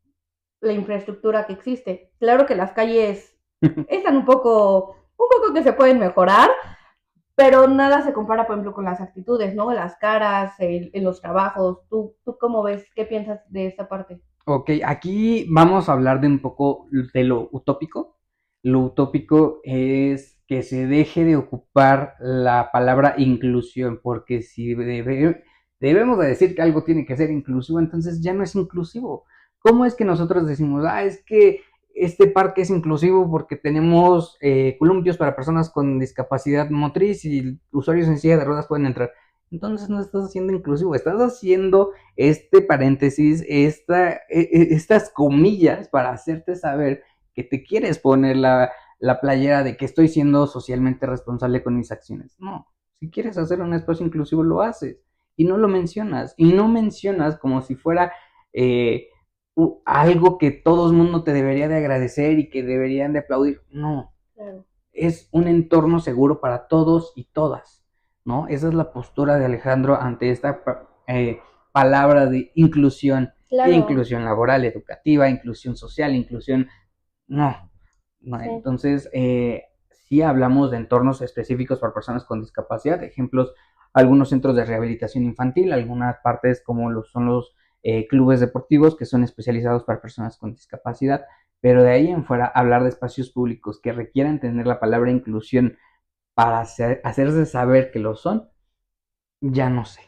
la infraestructura que existe. Claro que las calles están un poco que se pueden mejorar, pero nada se compara, por ejemplo, con las actitudes, ¿no? Las caras, en los trabajos. ¿Tú cómo ves? ¿Qué piensas de esta parte? Ok, aquí vamos a hablar de un poco de lo utópico. Lo utópico es que se deje de ocupar la palabra inclusión, porque si debemos de decir que algo tiene que ser inclusivo, entonces ya no es inclusivo. ¿Cómo es que nosotros decimos, es que este parque es inclusivo porque tenemos columpios para personas con discapacidad motriz y usuarios en silla de ruedas pueden entrar? Entonces no estás haciendo inclusivo, estás haciendo este paréntesis, estas comillas para hacerte saber que te quieres poner la playera de que estoy siendo socialmente responsable con mis acciones. No, si quieres hacer un espacio inclusivo, lo haces y no lo mencionas. Y no mencionas como si fuera algo que todo el mundo te debería de agradecer y que deberían de aplaudir. No, Claro. es un entorno seguro para todos y todas, ¿no? Esa es la postura de Alejandro ante esta palabra de inclusión, Claro, inclusión laboral, educativa, inclusión social, inclusión, no, no. sí. Entonces, sí hablamos de entornos específicos para personas con discapacidad, ejemplos, algunos centros de rehabilitación infantil, algunas partes como son los clubes deportivos que son especializados para personas con discapacidad, pero de ahí en fuera hablar de espacios públicos que requieran tener la palabra inclusión para hacerse saber que lo son, ya no sé,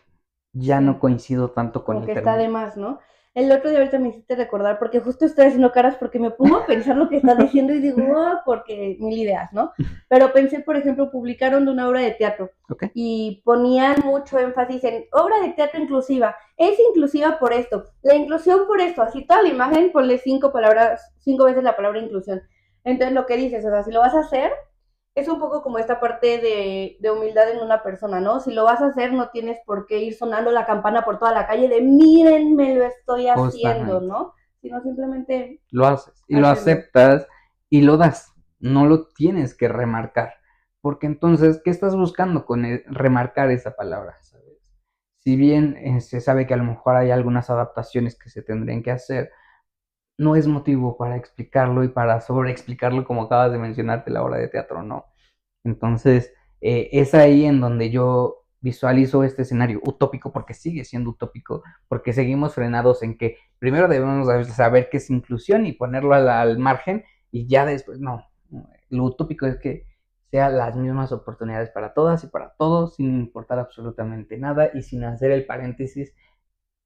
ya no Sí, coincido tanto con como el que está de término. más, ¿no? El otro día ahorita me hiciste recordar, porque justo estoy haciendo caras porque me pongo a pensar lo que estás diciendo y digo, porque mil ideas, ¿no? Pero pensé, por ejemplo, publicaron de una obra de teatro ¿Ok? y ponían mucho énfasis en obra de teatro inclusiva. Es inclusiva por esto, la inclusión por esto, así toda la imagen, ponle 5 palabras, 5 veces la palabra inclusión. Entonces lo que dices, o sea, si lo vas a hacer, es un poco como esta parte de humildad en una persona, ¿no? Si lo vas a hacer, no tienes por qué ir sonando la campana por toda la calle de mírenme, lo estoy haciendo, Justamente. ¿no? Sino simplemente Lo haces y lo hacerlo. aceptas y lo das. No lo tienes que remarcar. Porque entonces, ¿qué estás buscando con remarcar esa palabra? ¿Sabes? Si bien se sabe que a lo mejor hay algunas adaptaciones que se tendrían que hacer, no es motivo para explicarlo y para sobreexplicarlo como acabas de mencionarte la obra de teatro, no. Entonces, es ahí en donde yo visualizo este escenario utópico, porque sigue siendo utópico, porque seguimos frenados en que primero debemos saber qué es inclusión y ponerlo al margen y ya después, no, lo utópico es que sean las mismas oportunidades para todas y para todos, sin importar absolutamente nada y sin hacer el paréntesis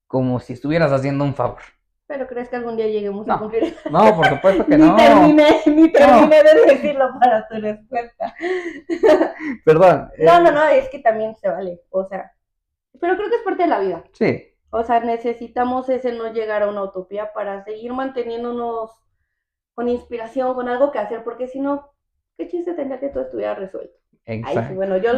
como si estuvieras haciendo un favor. Pero crees que algún día lleguemos a No, cumplir. no, por supuesto que ni no. terminé, ni No, terminé de decirlo para tu respuesta. perdón. No, no, no, es que también se vale, o sea, pero creo que es parte de la vida. Sí, O sea, necesitamos ese no llegar a una utopía para seguir manteniéndonos con inspiración, con algo que hacer, porque si no, ¿qué chiste tendría que todo estuviera resuelto? Ay, sí, exacto. bueno, yo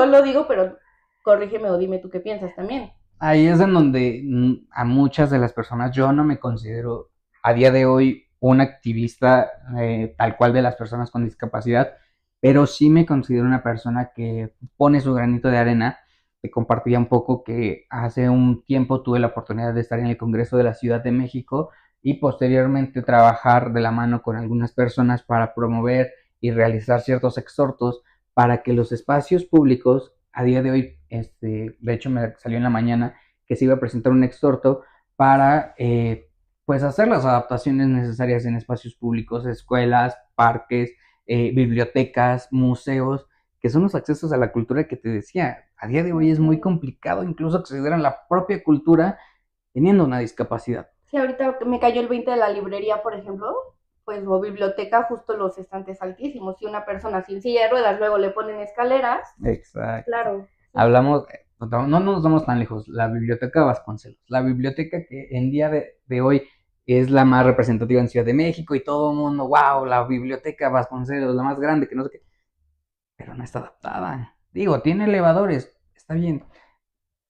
lo digo, pero corrígeme o dime tú qué piensas también. Ahí es en donde a muchas de las personas, yo no me considero a día de hoy un activista tal cual de las personas con discapacidad, pero sí me considero una persona que pone su granito de arena. Te compartía un poco que hace un tiempo tuve la oportunidad de estar en el Congreso de la Ciudad de México y posteriormente trabajar de la mano con algunas personas para promover y realizar ciertos exhortos para que los espacios públicos a día de hoy, de hecho me salió en la mañana que se iba a presentar un exhorto para pues hacer las adaptaciones necesarias en espacios públicos, escuelas, parques, bibliotecas, museos, que son los accesos a la cultura que te decía. A día de hoy es muy Okay. complicado incluso acceder a la propia cultura teniendo una discapacidad. Sí, ahorita me cayó el 20 de la librería, por ejemplo, pues o biblioteca, justo los estantes altísimos. Si una persona sin silla de ruedas luego le ponen escaleras, Exacto. claro, sí, sí. Hablamos, no nos vamos tan lejos, la biblioteca Vasconcelos, la biblioteca que en día de hoy es la más representativa en Ciudad de México y todo el mundo, wow, la biblioteca Vasconcelos, la más grande, que no sé qué, pero no está adaptada. Digo, tiene elevadores, está bien,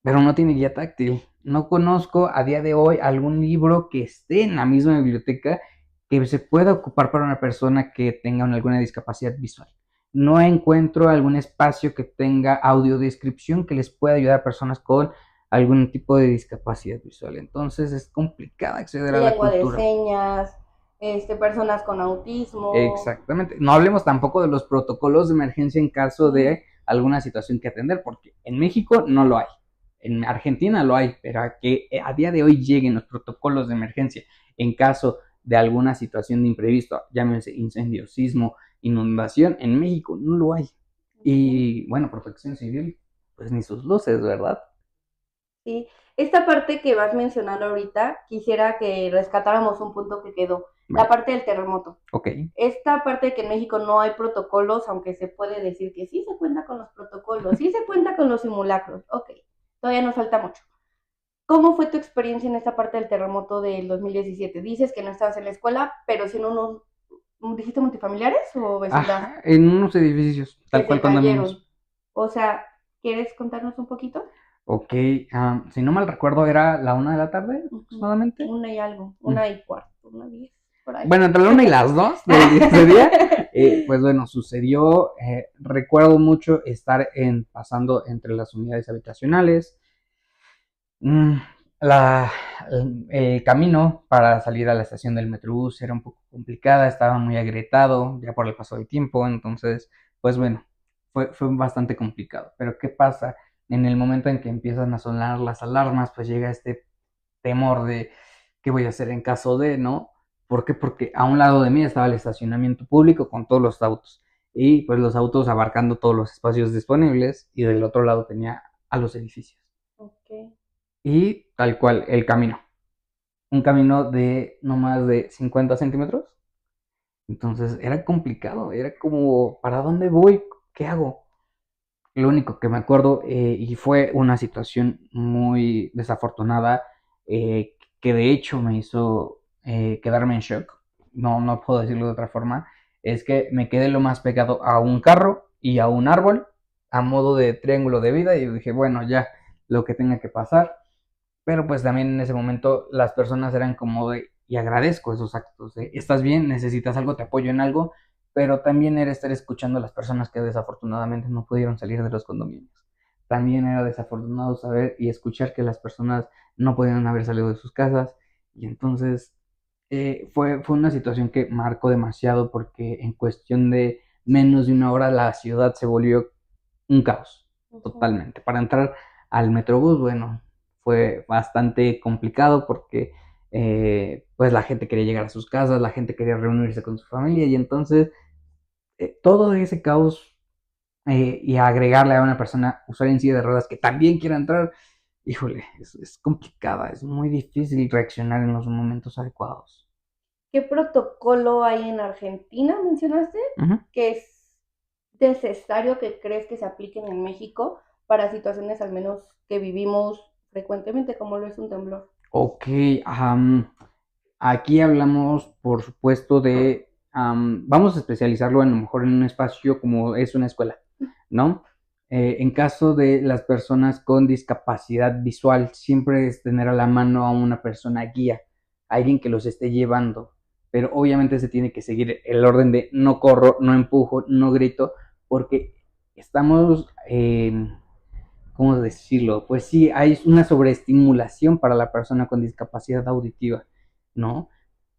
pero no tiene guía táctil. No conozco a día de hoy algún libro que esté en la misma biblioteca que se pueda ocupar para una persona que tenga alguna discapacidad visual. No encuentro algún espacio que tenga audiodescripción que les pueda ayudar a personas con algún tipo de discapacidad visual. Entonces es complicado acceder a la Lengua de cultura. señas, personas con autismo. Exactamente. No hablemos tampoco de los protocolos de emergencia en caso de alguna situación que atender, porque en México no lo hay. En Argentina lo hay, pero a que a día de hoy lleguen los protocolos de emergencia en caso de alguna situación de imprevisto, llámense incendio, sismo, inundación, en México no lo hay. Y bueno, protección civil, pues ni sus luces, ¿verdad? Sí, esta parte que vas mencionando ahorita, quisiera que rescatáramos un punto que quedó, Vale. la parte del terremoto. Ok. Esta parte de que en México no hay protocolos, aunque se puede decir que sí se cuenta con los protocolos, sí se cuenta con los simulacros, ok, todavía nos falta mucho. ¿Cómo fue tu experiencia en esta parte del terremoto del 2017? Dices que no estabas en la escuela, pero sí en unos, ¿dijiste multifamiliares o vecindad? Ajá, en unos edificios, tal Que cual se cuando cayeron. O sea, ¿quieres contarnos un poquito? Ok, si no mal recuerdo era la 1 de la tarde aproximadamente. Una y algo, 1:15, 1:10, por ahí. Bueno, entre la 1 y las 2 de ese día, pues bueno, sucedió, recuerdo mucho estar pasando entre las unidades habitacionales, mm, la, el camino para salir a la estación del Metrobús era un poco complicada, estaba muy agrietado ya por el paso del tiempo, entonces, pues bueno, fue bastante complicado. Pero ¿qué pasa? En el momento en que empiezan a sonar las alarmas, pues llega este temor de qué voy a hacer en caso de, ¿no? ¿Por qué? Porque a un lado de mí estaba el estacionamiento público con todos los autos y pues los autos abarcando todos los espacios disponibles y del otro lado tenía a los edificios. Ok. Y tal cual, el camino. Un camino de no más de 50 centímetros. Entonces era complicado, era como, ¿para dónde voy? ¿Qué hago? Lo único que me acuerdo, y fue una situación muy desafortunada, que de hecho me hizo quedarme en shock, no puedo decirlo de otra forma, es que me quedé lo más pegado a un carro y a un árbol, a modo de triángulo de vida, y dije, bueno, ya lo que tenga que pasar. Pero pues también en ese momento las personas eran como de, y agradezco esos actos, de, estás bien, necesitas algo, te apoyo en algo, pero también era estar escuchando a las personas que desafortunadamente no pudieron salir de los condominios. También era desafortunado saber y escuchar que las personas no podían haber salido de sus casas. Y entonces fue una situación que marcó demasiado porque en cuestión de menos de una hora la ciudad se volvió un caos, totalmente. Para entrar al Metrobús, bueno, fue bastante complicado porque pues la gente quería llegar a sus casas, la gente quería reunirse con su familia y entonces todo ese caos y agregarle a una persona usuaria en silla de ruedas que también quiera entrar, híjole, es complicada, es muy difícil reaccionar en los momentos adecuados. ¿Qué protocolo hay en Argentina, mencionaste? Que es necesario que crees que se apliquen en México para situaciones al menos que vivimos frecuentemente, como lo es un temblor. Ok, aquí hablamos, por supuesto, de, vamos a especializarlo a lo mejor en un espacio como es una escuela, ¿no? En caso de las personas con discapacidad visual, siempre es tener a la mano a una persona guía, alguien que los esté llevando, pero obviamente se tiene que seguir el orden de no corro, no empujo, no grito, porque estamos, ¿cómo decirlo? Pues sí, hay una sobreestimulación para la persona con discapacidad auditiva, ¿no?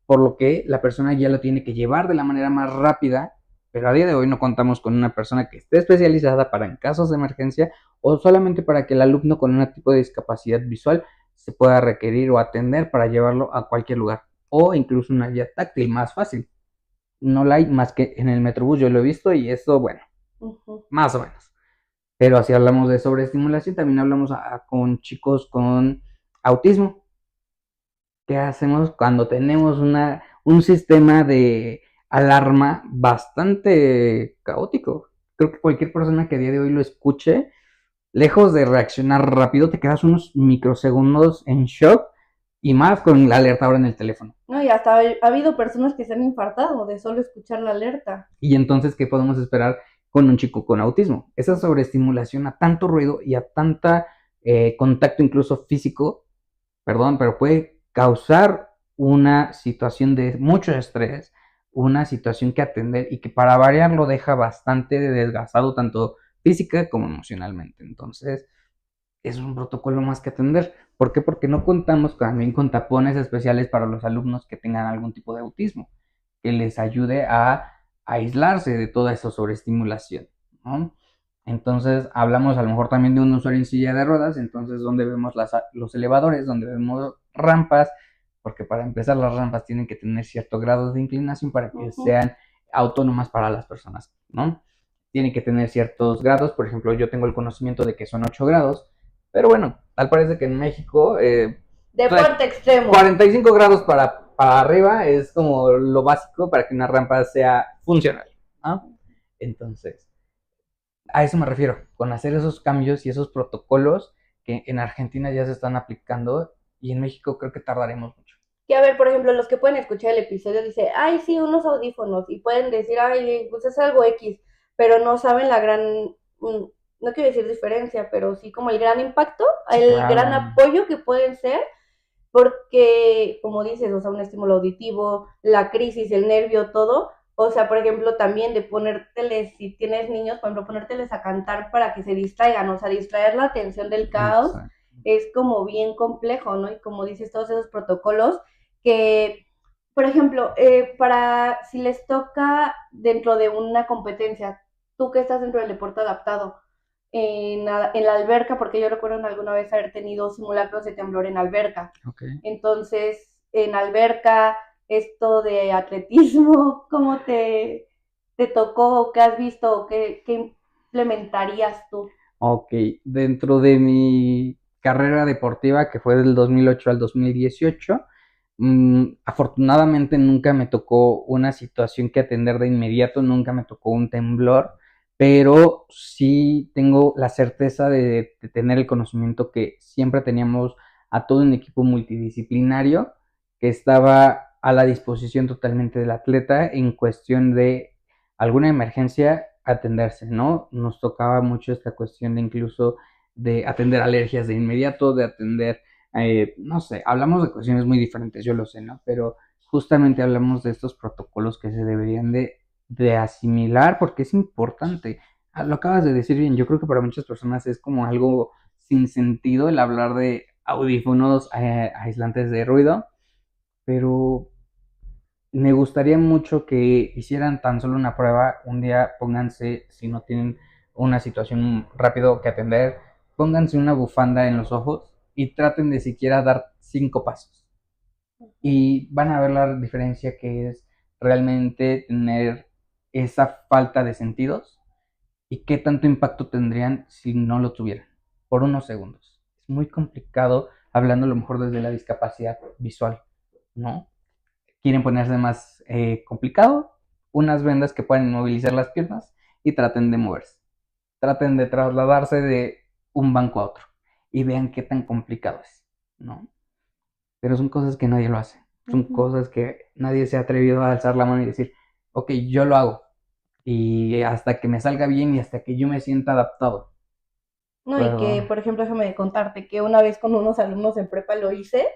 Por lo que la persona ya lo tiene que llevar de la manera más rápida, pero a día de hoy no contamos con una persona que esté especializada para en casos de emergencia o solamente para que el alumno con un tipo de discapacidad visual se pueda requerir o atender para llevarlo a cualquier lugar o incluso una guía táctil más fácil. No la hay más que en el Metrobús, yo lo he visto y eso, bueno, más o menos. Pero si hablamos de sobreestimulación, también hablamos con chicos con autismo. ¿Qué hacemos cuando tenemos un sistema de alarma bastante caótico? Creo que cualquier persona que a día de hoy lo escuche, lejos de reaccionar rápido, te quedas unos microsegundos en shock Y más con la alerta ahora en el teléfono. No, y hasta ha habido personas que se han infartado de solo escuchar la alerta. Y entonces, ¿qué podemos esperar con un chico con autismo? Esa sobreestimulación a tanto ruido y a tanta contacto incluso físico, perdón, pero puede causar una situación de mucho estrés, una situación que atender y que para variar lo deja bastante desgastado tanto física como emocionalmente. Entonces, es un protocolo más que atender. ¿Por qué? Porque no contamos también con tapones especiales para los alumnos que tengan algún tipo de autismo, que les ayude a aislarse de toda esa sobreestimulación, ¿no? Entonces, hablamos a lo mejor también de un usuario en silla de ruedas, entonces donde vemos los elevadores, donde vemos rampas, porque para empezar las rampas tienen que tener cierto grado de inclinación para que sean autónomas para las personas, ¿no? Tienen que tener ciertos grados, por ejemplo, yo tengo el conocimiento de que son 8 grados, pero bueno, tal parece que en México deporte extremo. 45 grados para arriba es como lo básico para que una rampa sea funcional, ¿no? Entonces, a eso me refiero, con hacer esos cambios y esos protocolos que en Argentina ya se están aplicando y en México creo que tardaremos mucho. Que a ver, por ejemplo, los que pueden escuchar el episodio dice, ay, sí, unos audífonos, y pueden decir, ay, pues es algo X, pero no saben la gran, no quiero decir diferencia, pero sí como el gran impacto, el Claro. gran apoyo que pueden ser, porque, como dices, o sea, un estímulo auditivo, la crisis, el nervio, todo, o sea, por ejemplo, también de ponérteles, si tienes niños, por ejemplo, ponérteles a cantar para que se distraigan, o sea, distraer la atención del caos. Exacto. Es como bien complejo, ¿no? Y como dices, todos esos protocolos que, por ejemplo, para si les toca dentro de una competencia, tú que estás dentro del deporte adaptado, en la alberca, porque yo recuerdo en alguna vez haber tenido simulacros de temblor en alberca. Okay. Entonces, en alberca, esto de atletismo, ¿cómo te tocó? ¿Qué has visto? ¿Qué implementarías tú? Ok, dentro de mi carrera deportiva que fue del 2008 al 2018, afortunadamente nunca me tocó una situación que atender de inmediato, nunca me tocó un temblor, pero sí tengo la certeza de tener el conocimiento que siempre teníamos a todo un equipo multidisciplinario que estaba a la disposición totalmente del atleta en cuestión de alguna emergencia atenderse, ¿no? Nos tocaba mucho esta cuestión de incluso de atender alergias de inmediato, de atender, no sé, hablamos de cuestiones muy diferentes, yo lo sé, ¿no? Pero justamente hablamos de estos protocolos que se deberían de asimilar porque es importante. Lo acabas de decir bien, yo creo que para muchas personas es como algo sin sentido el hablar de audífonos aislantes de ruido, pero me gustaría mucho que hicieran tan solo una prueba. Un día pónganse, si no tienen una situación rápido que atender, pónganse una bufanda en los ojos y traten de siquiera dar 5 pasos. Y van a ver la diferencia que es realmente tener esa falta de sentidos y qué tanto impacto tendrían si no lo tuvieran por unos segundos. Es muy complicado hablando a lo mejor desde la discapacidad visual, ¿no? Quieren ponerse más complicado, unas vendas que puedan inmovilizar las piernas y traten de moverse. Traten de trasladarse de un banco a otro y vean qué tan complicado es, ¿no? Pero son cosas que nadie lo hace. Son cosas que nadie se ha atrevido a alzar la mano y decir, ok, yo lo hago. Y hasta que me salga bien y hasta que yo me sienta adaptado. No, y que, Pero, por ejemplo, déjame contarte que una vez con unos alumnos en prepa lo hice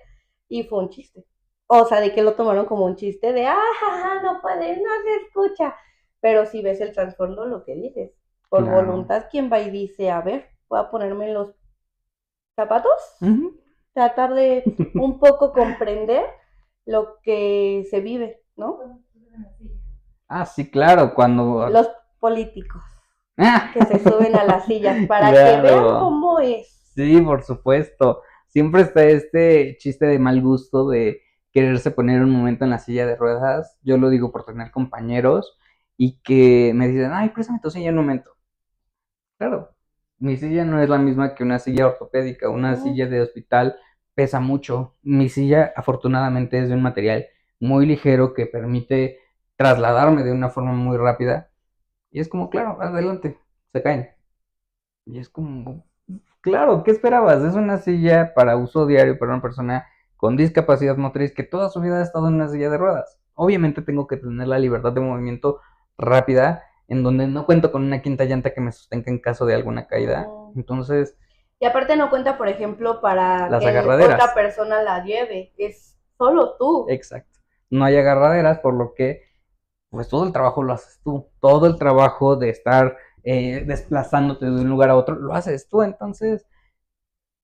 y fue un chiste. O sea, de que lo tomaron como un chiste de, ah, no puede, no se escucha. Pero si ves el trasfondo, lo que dices, por claro. voluntad, ¿quién va y dice, a ver, voy a ponerme en los zapatos? Uh-huh. Tratar de un poco comprender lo que se vive, ¿no? Ah, sí, claro, cuando... Los políticos Ah, que se suben a las sillas para que vean claro. cómo es. Sí, por supuesto. Siempre está este chiste de mal gusto de quererse poner un momento en la silla de ruedas. Yo lo digo por tener compañeros y que me dicen, ay, préstame tu silla un momento. Claro, mi silla no es la misma que una silla ortopédica, una silla de hospital pesa mucho. Mi silla afortunadamente es de un material muy ligero que permite trasladarme de una forma muy rápida. Y es como, claro, adelante, se caen. Y es como, claro, ¿qué esperabas? Es una silla para uso diario para una persona con discapacidad motriz que toda su vida ha estado en una silla de ruedas. Obviamente tengo que tener la libertad de movimiento rápida, en donde no cuento con una quinta llanta que me sostenga en caso de alguna caída. Entonces, y aparte no cuenta, por ejemplo, para las que agarraderas. Otra persona la lleve, es solo tú. Exacto. No hay agarraderas, por lo que pues todo el trabajo lo haces tú. Todo el trabajo de estar desplazándote de un lugar a otro, lo haces tú. Entonces,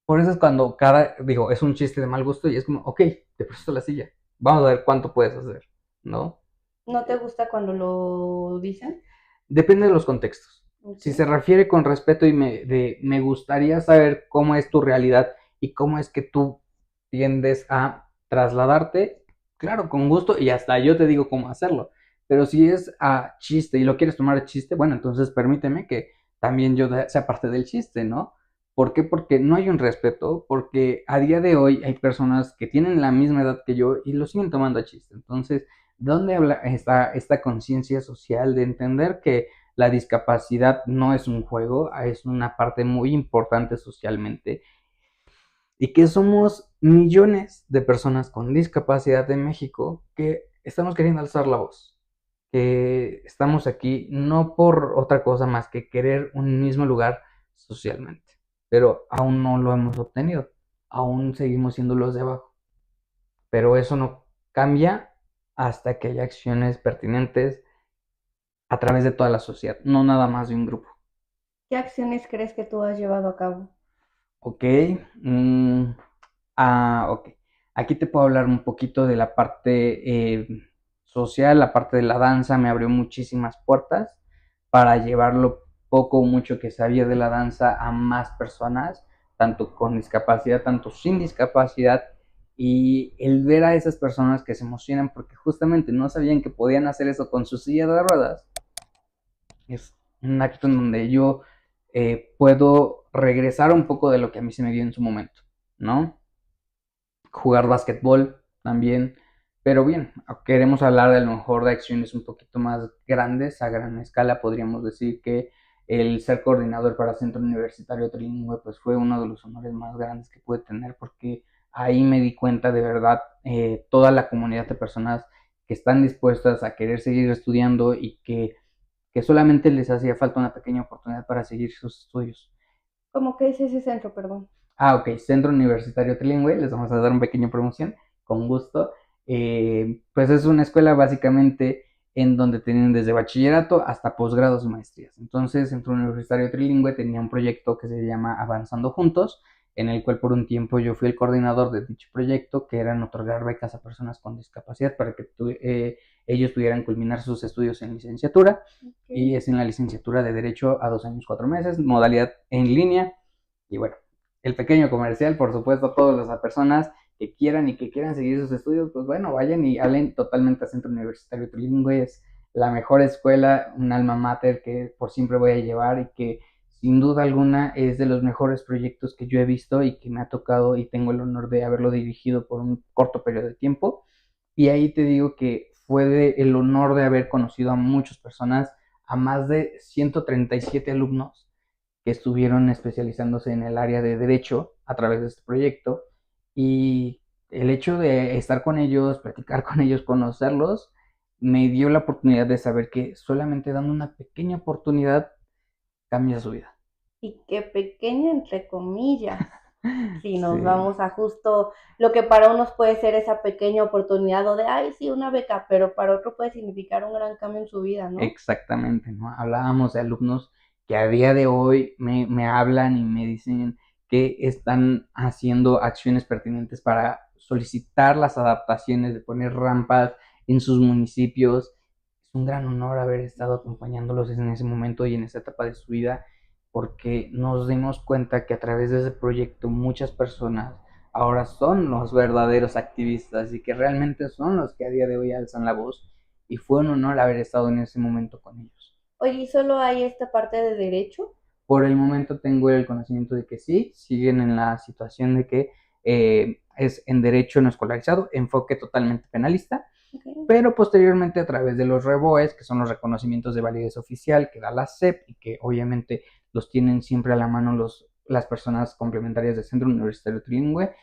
por eso es cuando digo, es un chiste de mal gusto y es como, ok, te presto la silla. Vamos a ver cuánto puedes hacer, ¿no? ¿No te gusta cuando lo dicen? Depende de los contextos. Okay. Si se refiere con respeto y me gustaría saber cómo es tu realidad y cómo es que tú tiendes a trasladarte, claro, con gusto, y hasta yo te digo cómo hacerlo. Pero si es a chiste y lo quieres tomar a chiste, bueno, entonces permíteme que también yo sea parte del chiste, ¿no? ¿Por qué? Porque no hay un respeto, porque a día de hoy hay personas que tienen la misma edad que yo y lo siguen tomando a chiste. Entonces, ¿dónde está esta conciencia social de entender que la discapacidad no es un juego, es una parte muy importante socialmente y que somos millones de personas con discapacidad en México que estamos queriendo alzar la voz, que estamos aquí no por otra cosa más que querer un mismo lugar socialmente, pero aún no lo hemos obtenido, aún seguimos siendo los de abajo, pero eso no cambia hasta que haya acciones pertinentes a través de toda la sociedad, no nada más de un grupo. ¿Qué acciones crees que tú has llevado a cabo? Ok, ok. Aquí te puedo hablar un poquito de la parte social, la parte de la danza me abrió muchísimas puertas para llevar lo poco o mucho que sabía de la danza a más personas, tanto con discapacidad, tanto sin discapacidad, y el ver a esas personas que se emocionan porque justamente no sabían que podían hacer eso con su silla de ruedas, es un acto en donde yo puedo regresar un poco de lo que a mí se me dio en su momento, ¿no? Jugar básquetbol también, pero bien, queremos hablar de a lo mejor de acciones un poquito más grandes, a gran escala, podríamos decir que el ser coordinador para Centro Universitario Trilingüe pues fue uno de los honores más grandes que pude tener porque ahí me di cuenta de verdad toda la comunidad de personas que están dispuestas a querer seguir estudiando y que solamente les hacía falta una pequeña oportunidad para seguir sus estudios. ¿Cómo que es ese centro, perdón? Ok, Centro Universitario Trilingüe, les vamos a dar una pequeña promoción, con gusto. Pues es una escuela básicamente en donde tienen desde bachillerato hasta posgrados y maestrías. Entonces, Centro Universitario Trilingüe tenía un proyecto que se llama Avanzando Juntos, en el cual por un tiempo yo fui el coordinador de dicho proyecto, que eran otorgar becas a personas con discapacidad para que ellos pudieran culminar sus estudios en licenciatura. Y es en la licenciatura de Derecho a 2 años 4 meses, modalidad en línea. Y bueno, el pequeño comercial, por supuesto, todas las personas que quieran y que quieran seguir sus estudios, pues bueno, vayan y hablen totalmente a Centro Universitario Trilingüe, es la mejor escuela, un alma mater que por siempre voy a llevar y que sin duda alguna es de los mejores proyectos que yo he visto y que me ha tocado y tengo el honor de haberlo dirigido por un corto periodo de tiempo. Y ahí te digo que fue el honor de haber conocido a muchas personas, a más de 137 alumnos que estuvieron especializándose en el área de derecho a través de este proyecto, y el hecho de estar con ellos, platicar con ellos, conocerlos, me dio la oportunidad de saber que solamente dando una pequeña oportunidad cambia su vida. Y qué pequeña entre comillas. Si nos Sí. vamos a justo lo que para unos puede ser esa pequeña oportunidad o de, ay, sí, una beca, pero para otro puede significar un gran cambio en su vida, ¿no? Exactamente, ¿no? Hablábamos de alumnos que a día de hoy me hablan y me dicen que están haciendo acciones pertinentes para solicitar las adaptaciones de poner rampas en sus municipios. Es un gran honor haber estado acompañándolos en ese momento y en esa etapa de su vida, porque nos dimos cuenta que a través de ese proyecto muchas personas ahora son los verdaderos activistas y que realmente son los que a día de hoy alzan la voz, y fue un honor haber estado en ese momento con ellos. Oye, ¿y solo hay esta parte de derecho? Por el momento tengo el conocimiento de que sí, siguen en la situación de que es en derecho no escolarizado, enfoque totalmente penalista, Okay. pero posteriormente a través de los REBOEs, que son los reconocimientos de validez oficial que da la SEP y que obviamente los tienen siempre a la mano las personas complementarias del Centro Universitario Trilingüe,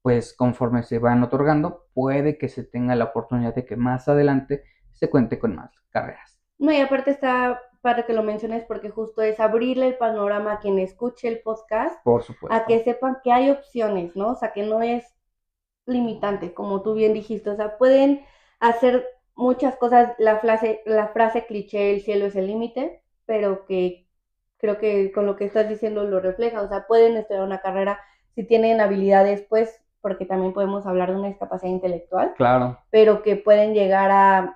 pues conforme se van otorgando, puede que se tenga la oportunidad de que más adelante se cuente con más carreras. No, y aparte está para que lo menciones porque justo es abrirle el panorama a quien escuche el podcast, Por a supuesto. que sepan que hay opciones, ¿no? O sea, que no es limitante, como tú bien dijiste, o sea, pueden hacer muchas cosas, la frase cliché, el cielo es el límite, pero que creo que con lo que estás diciendo lo refleja, o sea, pueden estudiar una carrera si tienen habilidades, pues, porque también podemos hablar de una discapacidad intelectual, Claro. pero que pueden llegar a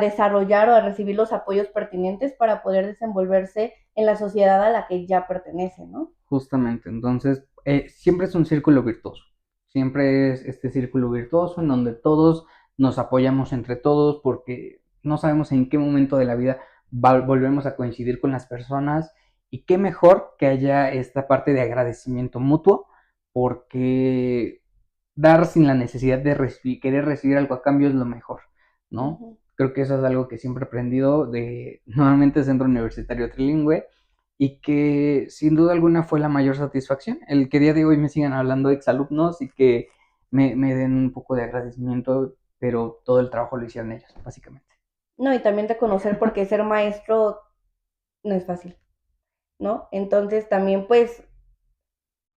desarrollar o a recibir los apoyos pertinentes para poder desenvolverse en la sociedad a la que ya pertenecen, ¿no? Justamente, entonces siempre es un círculo virtuoso, siempre es este círculo virtuoso en donde todos nos apoyamos entre todos porque no sabemos en qué momento de la vida volvemos a coincidir con las personas y qué mejor que haya esta parte de agradecimiento mutuo porque dar sin la necesidad de querer recibir algo a cambio es lo mejor, ¿no? Uh-huh. Creo que eso es algo que siempre he aprendido de nuevamente Centro Universitario Trilingüe y que sin duda alguna fue la mayor satisfacción, el que día de hoy me sigan hablando exalumnos y que me den un poco de agradecimiento, pero todo el trabajo lo hicieron ellos, básicamente. No, y también reconocer porque ser maestro no es fácil, ¿no? Entonces también pues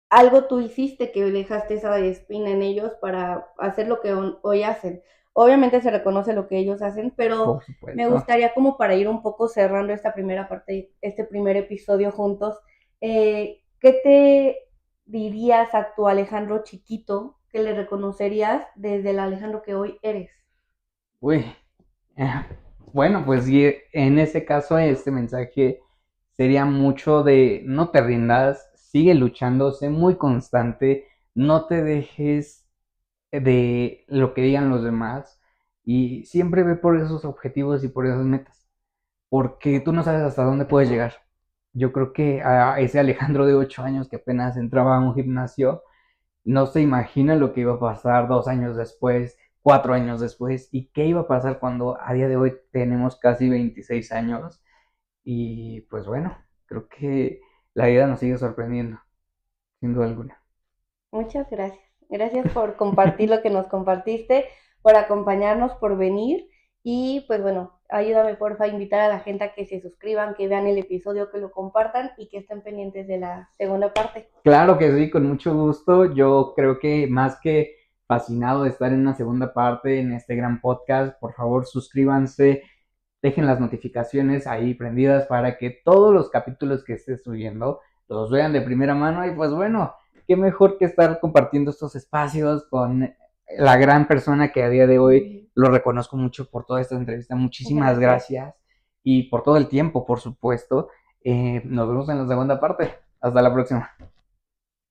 algo tú hiciste que dejaste esa espina en ellos para hacer lo que hoy hacen. Obviamente se reconoce lo que ellos hacen, pero Por me supuesto. gustaría como para ir un poco cerrando esta primera parte, este primer episodio juntos, ¿qué te dirías a tu Alejandro chiquito que le reconocerías desde el Alejandro que hoy eres? Uy, eh, bueno, pues sí, en ese caso este mensaje sería mucho de no te rindas, sigue luchando, sé muy constante, no te dejes de lo que digan los demás y siempre ve por esos objetivos y por esas metas, porque tú no sabes hasta dónde puedes llegar. Yo creo que a ese Alejandro de 8 años que apenas entraba a un gimnasio, no se imagina lo que iba a pasar 2 años después, 4 años después, y qué iba a pasar cuando a día de hoy tenemos casi 26 años. Y pues bueno, creo que la vida nos sigue sorprendiendo, sin duda alguna. Muchas gracias. Gracias por compartir lo que nos compartiste, por acompañarnos, por venir. Y pues bueno, ayúdame porfa a invitar a la gente a que se suscriban, que vean el episodio, que lo compartan y que estén pendientes de la segunda parte. Claro que sí, con mucho gusto. Yo creo que más que fascinado de estar en una segunda parte en este gran podcast, por favor suscríbanse, dejen las notificaciones ahí prendidas para que todos los capítulos que esté subiendo los vean de primera mano y pues bueno, qué mejor que estar compartiendo estos espacios con la gran persona que a día de hoy lo reconozco mucho por toda esta entrevista. Muchísimas Gracias. gracias y por todo el tiempo, por supuesto. Nos vemos en la segunda parte. Hasta la próxima.